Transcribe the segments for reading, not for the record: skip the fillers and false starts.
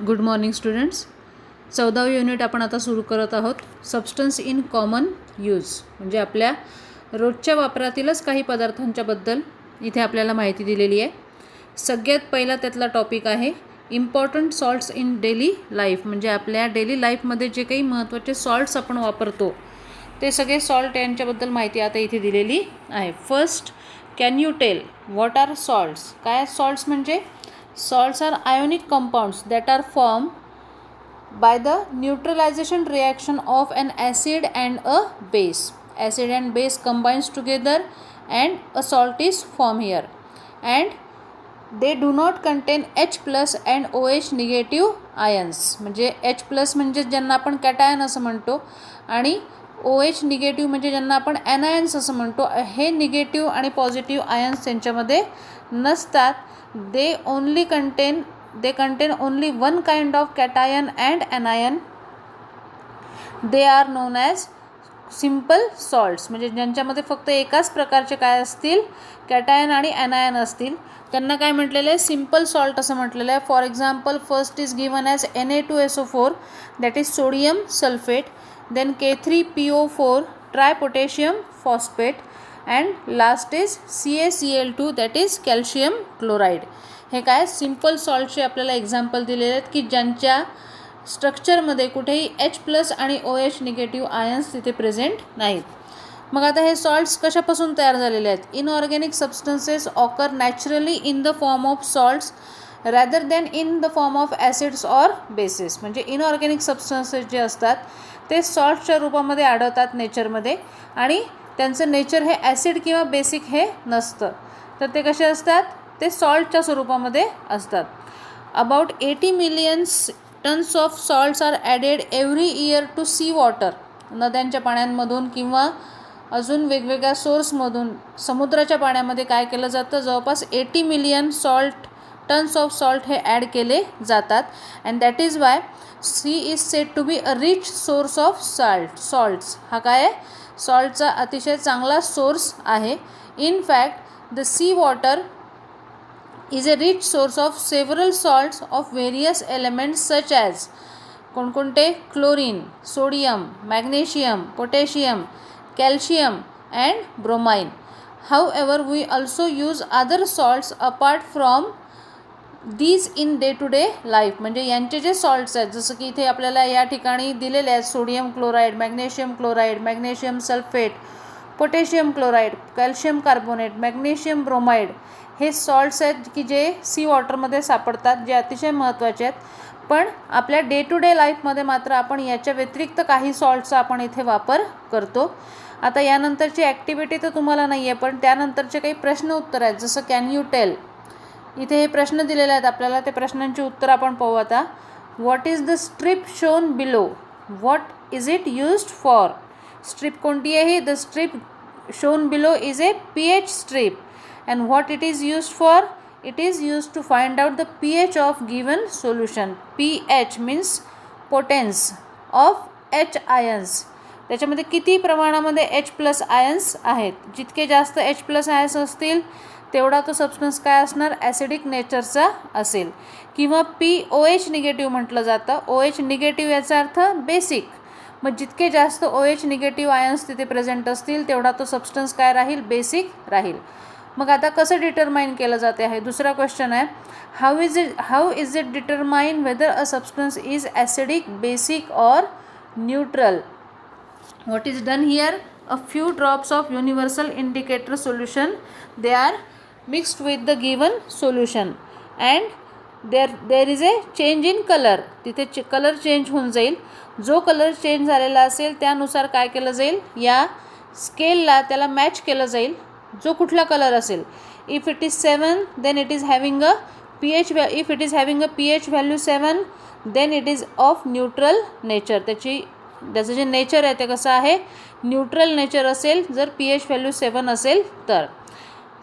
Good morning students. 14वे unit आपण आता सुरू करत आहोत. सबस्टन्स इन कॉमन यूज म्हणजे आपल्या रोजच्या वापरातीलच काही पदार्थांच्याबद्दल इथे आपल्याला माहिती दिलेली आहे. सगळ्यात पहिला त्यातला टॉपिक आहे important salts in daily life. म्हणजे आपल्या डेली लाईफमध्ये जे काही महत्त्वाचे सॉल्ट्स आपण वापरतो ते सगळे सॉल्ट यांच्याबद्दल माहिती आता इथे दिलेली आहे. First, can you tell what are salts? काय सॉल्ट्स म्हणजे salts are ionic compounds that are formed by the neutralization reaction of an acid and a base. Acid and base combines together and a salt is formed here, and they do not contain H plus and OH negative ions. म्हणजे H plus म्हणजे ज्यांना आपण cation असं म्हणतो आणि OH negative म्हणजे ज्यांना आपण ॲनायन्स असं म्हणतो. हे निगेटिव्ह आणि पॉझिटिव्ह आयन्स त्यांच्यामध्ये नसतात. They contain only one kind of cation and anion. They are known as simple salts. म्हणजे ज्यांच्यामध्ये फक्त एकाच प्रकारचे काय असतील, कॅटायन आणि ॲनायन असतील, त्यांना काय म्हटलेलं आहे, सिम्पल सॉल्ट असं म्हटलेलं आहे. For example, first is given as Na2SO4 that is sodium sulphate, then K3PO4 tripotassium phosphate, and last is CaCl2 that is calcium chloride. हे काय सिम्पल सॉल्टचे आपल्याला एक्झाम्पल दिलेले आहेत की ज्यांच्या स्ट्रक्चरमध्ये कुठेही H प्लस आणि OH निगेटिव्ह आयन्स तिथे प्रेझेंट नाहीत. मग आता हे सॉल्ट्स कशापासून तयार झालेले आहेत? Inorganic substances occur naturally in the form of salts rather than in the form of acids or basis. म्हणजे इनऑर्गॅनिक सबस्टन्सेस जे असतात ते सॉल्ट्सच्या रूपामध्ये आढळतात नेचरमध्ये आणि त्यांचं नेचर हे ॲसिड किंवा बेसिक हे नसतं. तर ते कसे असतात? ते सॉल्टच्या स्वरूपामध्ये असतात. About 80 million tons of salts are added every year to sea water. नद्यांच्या पाण्यांमधून किंवा अजून वेगवेगळ्या सोर्समधून समुद्राच्या पाण्यामध्ये काय केलं जातं, जवळपास 80 million टन्स ऑफ सॉल्ट हे ॲड केले जातात. And that is why sea is said to be a rich source of salts. हा काय आहे? सॉल्टचा अतिशय चांगला सोर्स आहे. In fact the sea water is a rich source of several salts of various elements such as कोणकोणते? Chlorine, sodium, magnesium, potassium, calcium and bromine. However, we also use other salts apart from these in day to day life. म्हणजे यांचे जे salts आहेत, जसं की इथे आपल्याला या ठिकाणी दिलेले आहेत sodium chloride, magnesium sulphate, potassium chloride, calcium carbonate, magnesium bromide. हे सॉल्ट्स आहेत की जे सी वॉटरमध्ये सापडतात, जे अतिशय महत्त्वाचे आहेत. पण आपल्या डे टू डे लाईफमध्ये मात्र आपण याच्या व्यतिरिक्त काही सॉल्ट्सचा आपण इथे वापर करतो. आता यानंतरची ॲक्टिव्हिटी तर तुम्हाला नाही आहे, पण त्यानंतरचे काही प्रश्न उत्तर आहेत. जसं कॅन यू टेल, इथे हे प्रश्न दिलेले आहेत आपल्याला. ते प्रश्नांची उत्तर आपण पाहू आता. What is the strip shown below? What is it used for? Strip कोणती आहे? The strip shown below is a pH strip. And what it is used for? It is used to find out the pH of given solution. pH means potence of H ions. त्याच्यामध्ये किती प्रमाणामध्ये H plus ions आहेत? जितके जास्त H plus ions असतील तेवढा तो substance काय असणार? ॲसिडिक नेचरचा असेल. किंवा POH निगेटिव्ह म्हटलं जातं. OH निगेटिव्ह याचा अर्थ बेसिक. मग जितके जास्त OH निगेटिव्ह आयन्स तिथे प्रेझेंट असतील तेवढा तो सबस्टन्स काय राहील? बेसिक राहील. मग आता कसं डिटरमाइन केलं जाते आहे? दुसरा क्वेश्चन आहे, how is it determine whether a substance is acidic, basic or neutral? What is done here? A few drops of universal indicator solution, they are mixed with the given solution and there is a change in colour. तिथे colour change होऊन जाईल. जो colour change झालेला असेल त्यानुसार काय केलं जाईल? या स्केलला त्याला मॅच केलं जाईल जो कुठला कलर असेल. If it is 7 then it is having a pH if it is having a pH value 7 then it is of neutral nature. त्याचं जे नेचर आहे ते कसं आहे? न्यूट्रल नेचर असेल जर pH व्हॅल्यू 7 असेल तर.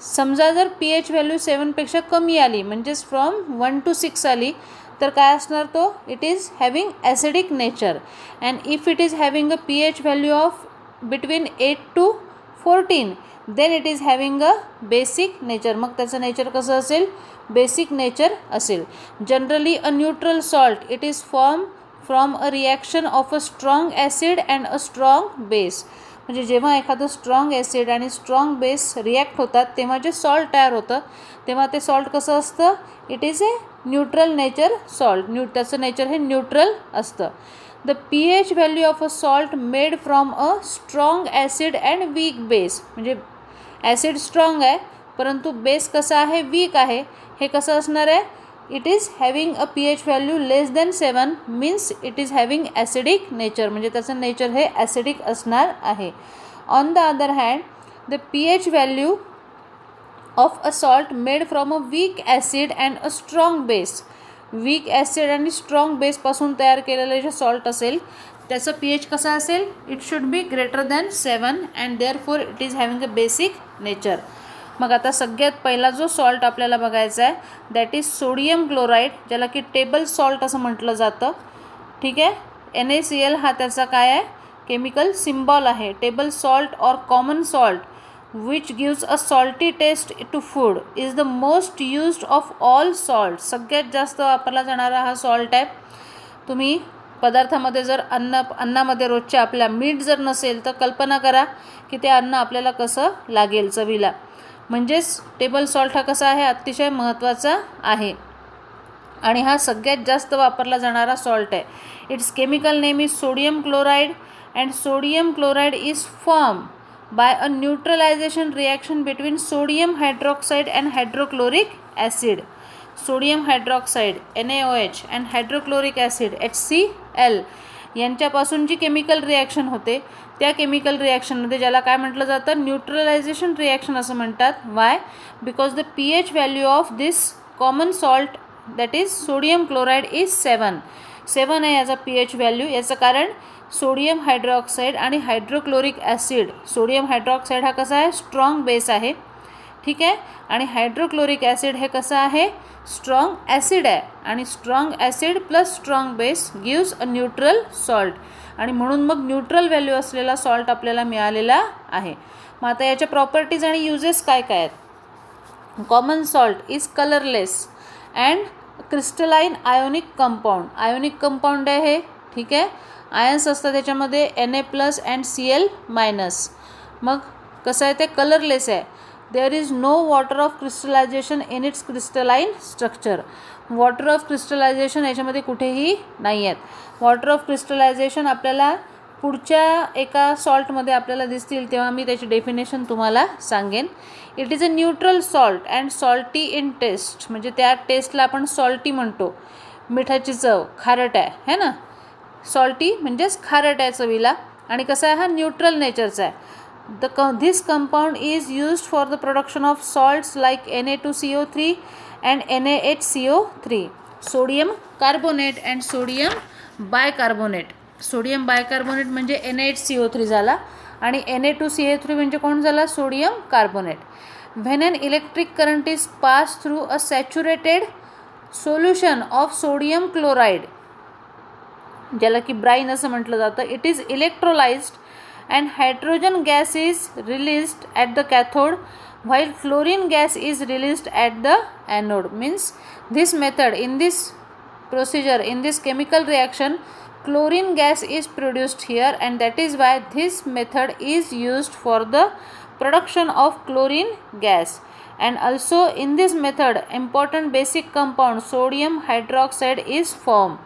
समजा जर pH व्हॅल्यू 7पेक्षा कमी आली म्हणजेच फ्रॉम 1 to 6 आली तर काय असणार तो? It is having acidic nature. And if it is having a pH value of between 8 to 14 then it is having a basic nature. मग त्याचं नेचर कसं असेल, बेसिक नेचर असेल. Generally a neutral salt it is form from a reaction of a strong acid and a strong base. म्हणजे जेव्हा एखादं strong acid आणि strong base react होतात तेव्हा जे सॉल्ट तयार होतं तेव्हा ते सॉल्ट कसं असतं, it is a neutral nature salt. त्याचं नेचर हे न्यूट्रल असतं. The pH value of a salt made from a strong acid and weak base. म्हणजे ॲसिड स्ट्रॉंग आहे परंतु बेस कसा आहे, वीक आहे. हे कसं असणार आहे, it is having a pH value less than 7 means it is having acidic nature. म्हणजे त्याचं नेचर हे ॲसिडिक असणार आहे. On the other hand the pH value of a salt made from a weak acid and a strong base. Weak acid आणि strong बेसपासून तयार केलेलं जे सॉल्ट असेल त्याचं pH कसा असेल, it should be greater than 7 and therefore it is having a basic nature. मग आता सगळ्यात पहिला जो सॉल्ट आपल्याला बघायचा आहे दॅट इज सोडियम क्लोराईड, ज्याला की टेबल सॉल्ट असं म्हटलं जातं. ठीक आहे. NaCl हा त्याचा काय आहे, केमिकल सिम्बॉल आहे. टेबल सॉल्ट और common salt which gives a salty taste to food is the most used of all salt. सगळ्यात जास्त वापरला जाणारा हा सॉल्ट आहे. तुम्ही पदार्थामध्ये जर अन्नामध्ये रोजच्या आपल्या मीठ जर नसेल तर कल्पना करा की ते अन्न आपल्याला कसं लागेल चवीला. म्हणजेच टेबल सॉल्ट हा कसा आहे, अतिशय महत्त्वाचा आहे आणि हा सगळ्यात जास्त वापरला जाणारा सॉल्ट आहे. It's chemical name is sodium chloride and sodium chloride is form by a neutralization reaction between sodium hydroxide and hydrochloric acid. Sodium hydroxide NaOH and hydrochloric acid HCl यांच्यापासून जी केमिकल रिॲक्शन होते त्या chemical रिॲक्शनमध्ये ज्याला काय म्हटलं जातं, neutralisation reaction असं म्हणतात. Y, because the pH value of this common salt that is sodium chloride is 7 आहे याचा pH व्हॅल्यू. याचं कारण सोडियम हायड्रॉक्साईड आणि हायड्रोक्लोरिक ॲसिड. सोडियम हायड्रॉक्साईड हा कसा आहे, स्ट्रॉंग बेस आहे. ठीक आहे. आणि हायड्रोक्लोरिक ॲसिड हे कसं आहे, स्ट्रॉंग ॲसिड आहे. आणि strong acid plus strong base gives a neutral salt. आणि म्हणून मग न्यूट्रल व्हॅल्यू असलेला सॉल्ट आपल्याला मिळालेला आहे. मग आता याच्या प्रॉपर्टीज आणि युजेस काय काय आहेत. Common salt is colourless and crystalline ionic compound. Ionic compound आहे हे. ठीक आहे. आयन्स असतात त्याच्यामध्ये Na+ अँड Cl-. मग कसं आहे ते कलरलेस आहे. There is no water of crystallization in its crystalline structure. Water of crystallization याच्यामध्ये कुठेही नाही आहेत. वॉटर ऑफ क्रिस्टलायझेशन आपल्याला पुढच्या एका सॉल्टमध्ये आपल्याला दिसतील तेव्हा मी त्याची डेफिनेशन तुम्हाला सांगेन. It is a neutral salt and salty in taste. म्हणजे त्या टेस्टला आपण सॉल्टी म्हणतो. मिठाची चव, खारट आहे ना. सॉल्टी म्हणजेच खारट आहे चवीला. आणि कसा आहे, हा न्यूट्रल नेचरचा आहे. This compound is used for the production of salts like Na2CO3 and NaHCO3. Sodium carbonate and sodium bicarbonate. Sodium bicarbonate म्हणजे NaHCO3 झाला आणि Na2CO3 म्हणजे कोण झाला, sodium carbonate. When an electric current is pass through a saturated solution of sodium chloride, ज्याला की ब्राईन असं म्हटलं जातं, it is electrolysed and hydrogen gas is released at the cathode while chlorine gas is released at the anode. Means this method in this procedure in this chemical reaction chlorine gas is produced here and that is why this method is used for the production of chlorine gas. And also in this method important basic compound sodium hydroxide is formed.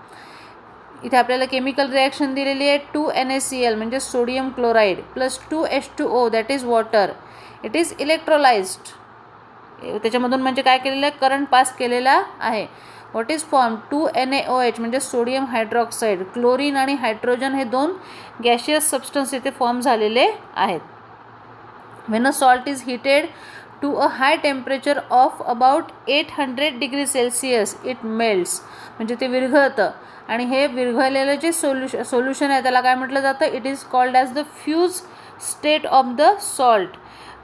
इथे आपल्याला chemical reaction दिलेली आहे 2NaCl म्हणजे sodium chloride plus 2H2O that is water. It is electrolysed. त्याच्यामधून म्हणजे काय केलेलं आहे, करंट पास केलेला आहे. व्हॉट इज फॉर्म 2NaOH म्हणजे सोडियम हायड्रॉक्साईड. क्लोरीन आणि हायड्रोजन हे दोन गॅशियस सबस्टन्स इथे फॉर्म झालेले आहेत. When a salt is heated to a high temperature of about 800 degree Celsius it melts. म्हणजे ते विरघळतं आणि हे विरघळलेलं जे सोल्युशन आहे त्याला काय म्हटलं जातं, it is called as the fuse state of the salt.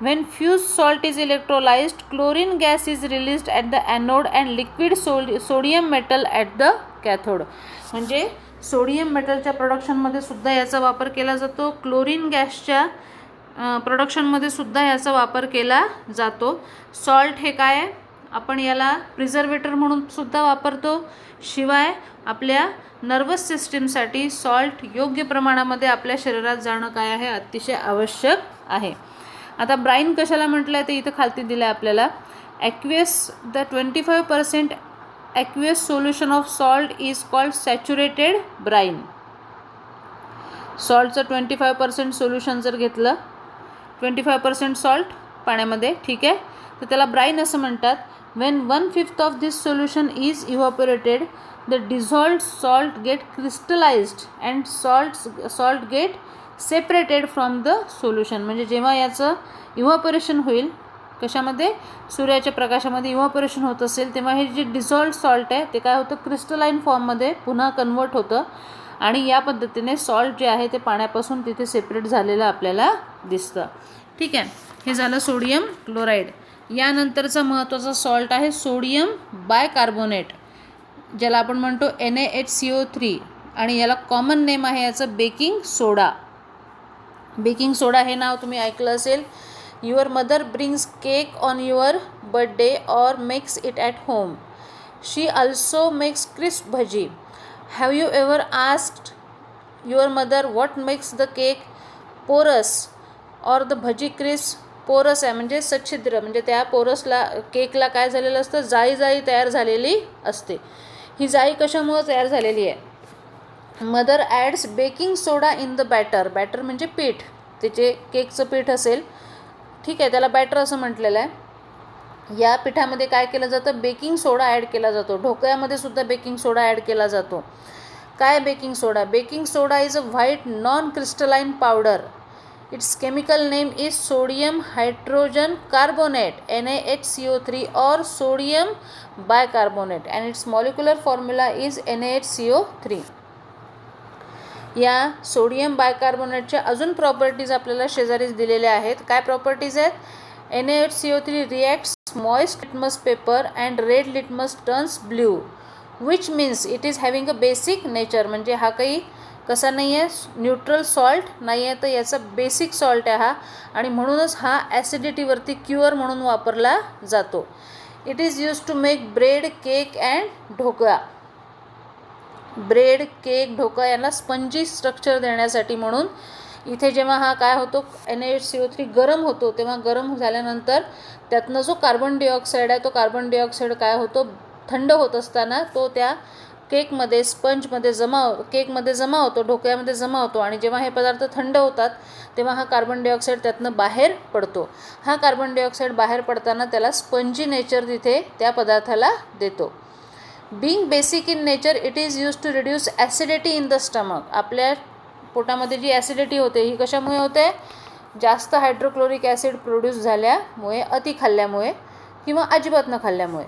When fused salt is electrolyzed, chlorine gas is released at the anode and liquid sodium metal at the cathode. म्हणजे सोडियम मेटलच्या प्रोडक्शनमध्ये सुद्धा याचा वापर केला जातो. क्लोरीन गॅसच्या प्रोडक्शनमध्ये सुद्धा ह्याचा वापर केला जातो. सॉल्ट हे काय आहे, आपण याला प्रिझर्वेटर म्हणून सुद्धा वापरतो. शिवाय आपल्या नर्वस सिस्टीमसाठी सॉल्ट योग्य प्रमाणामध्ये आपल्या शरीरात जाणं काय आहे, अतिशय आवश्यक आहे. आता ब्राईन कशाला म्हटलं आहे ते इथं खालती दिलं आहे आपल्याला. Aqueous the 25% aqueous solution of salt is called saturated brine. सॉल्टचं 25% सोल्युशन जर घेतलं, 25% सॉल्ट पाण्यामध्ये, ठीक आहे, तर त्याला ब्राईन असं म्हणतात. when 1/5 of this solution is evaporated, the dissolved salt get crystallized and salt get separated from the solution. म्हणजे जेव्हा याचं इव्हॅपोरेशन होईल, कशामध्ये, सूर्याच्या प्रकाशामध्ये इव्हॅपोरेशन होत असेल, तेव्हा हे जे डिझॉल्व्ड सॉल्ट आहे ते काय होतं, क्रिस्टलाइन फॉर्ममध्ये पुन्हा कन्वर्ट होतं आणि या पद्धतीने सॉल्ट जे आहे ते पाण्यापासून तिथे सेपरेट झालेलं आपल्याला दिसतं. ठीक आहे, हे झालं सोडियम क्लोराईड. यानंतरचा महत्त्वाचा सॉल्ट आहे सोडियम बायकार्बोनेट, ज्याला आपण म्हणतो NaHCO3 आणि याला कॉमन नेम आहे याचं बेकिंग सोडा. बेकिंग सोडा हे नाव तुम्ही ऐकलं असेल. Your mother brings cake on your birthday or makes it at home. She also makes crisp bhaji. Have you ever asked your mother what makes the cake पोरस or the bhaji crisp. पोरस आहे म्हणजे सच्छिद्र, म्हणजे त्या पोरसला, केकला काय झालेलं असतं, जाई तयार झालेली असते. ही जाई कशामुळं तयार झालेली आहे. Mother adds baking soda in the batter. Batter म्हणजे पीठ, त्याचे केकचं पीठ असेल, ठीक आहे, त्याला बॅटर असं म्हटलेलं आहे. या पिठामध्ये काय केलं जातं, बेकिंग सोडा ॲड केला जातो. ढोकळ्यामध्ये सुद्धा बेकिंग सोडा ॲड केला जातो. काय baking soda? Baking soda is a white non crystalline powder. Its chemical name is sodium hydrogen carbonate NaHCO3 or sodium bicarbonate and its molecular formula is NaHCO3. या sodium बायकार्बोनेटच्या अजून properties आपल्याला शेजारीच दिलेल्या आहेत. काय प्रॉपर्टीज आहेत? NaHCO3 reacts moist litmus paper and red litmus turns blue, which means it is having a basic nature. म्हणजे हा काही कसा नाही आहे, न्यूट्रल सॉल्ट नाही आहे, तर याचा बेसिक सॉल्ट आहे हा, आणि म्हणूनच हा ॲसिडिटीवरती क्युअर म्हणून वापरला जातो. It is use to make bread, cake and dhokla. Bread, cake, dhokla यांना स्पंजी स्ट्रक्चर देण्यासाठी म्हणून इथे जेव्हा हा काय होतो, NaHCO3 गरम होतो, तेव्हा गरम झाल्यानंतर त्यातनं जो कार्बन डायऑक्साईड आहे, तो कार्बन डायऑक्साईड काय होतो, थंड होत असताना तो त्या केकमध्ये, स्पंजमध्ये केकमध्ये जमा होतो, ढोकळ्यामध्ये जमा होतो, आणि जेव्हा हे पदार्थ थंड होतात तेव्हा हा कार्बन डायऑक्साईड त्यातनं बाहेर पडतो. हा कार्बन डायऑक्साईड बाहेर पडताना त्याला स्पंजी नेचर तिथे त्या पदार्थाला देतो. Being basic in nature, it is use to reduce acidity in the stomach. आपल्या पोटामध्ये जी ॲसिडिटी होते ही कशामुळे होते, जास्त हायड्रोक्लोरिक ॲसिड प्रोड्यूस झाल्यामुळे, अति खाल्ल्यामुळे किंवा अजिबात न खाल्ल्यामुळे.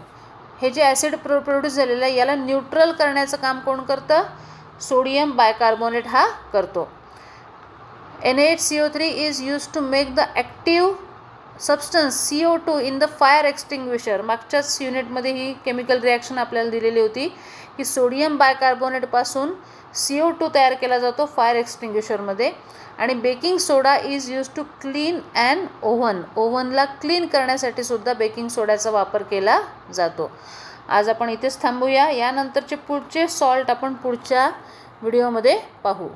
हे जे ॲसिड प्रोड्यूस झालेलं आहे याला न्यूट्रल करण्याचं काम कोण करतं, सोडियम बायकार्बोनेट हा करतो. NaHCO3 is use to make the active substance CO2 in the fire extinguisher. मागच्याच युनिटमध्ये ही केमिकल रिॲक्शन आपल्याला दिलेली होती की सोडियम बायकार्बोनेटपासून CO2 तयार केला जातो फायर एक्सटिंग्विशरमध्ये. आणि baking soda is use to clean an oven. ओव्हनला क्लीन करण्यासाठी सुद्धा बेकिंग सोड्याचा वापर केला जातो. आज आपण इथेच थांबूया. यानंतरचे पुढचे सॉल्ट आपण पुढच्या व्हिडिओमध्ये पाहू.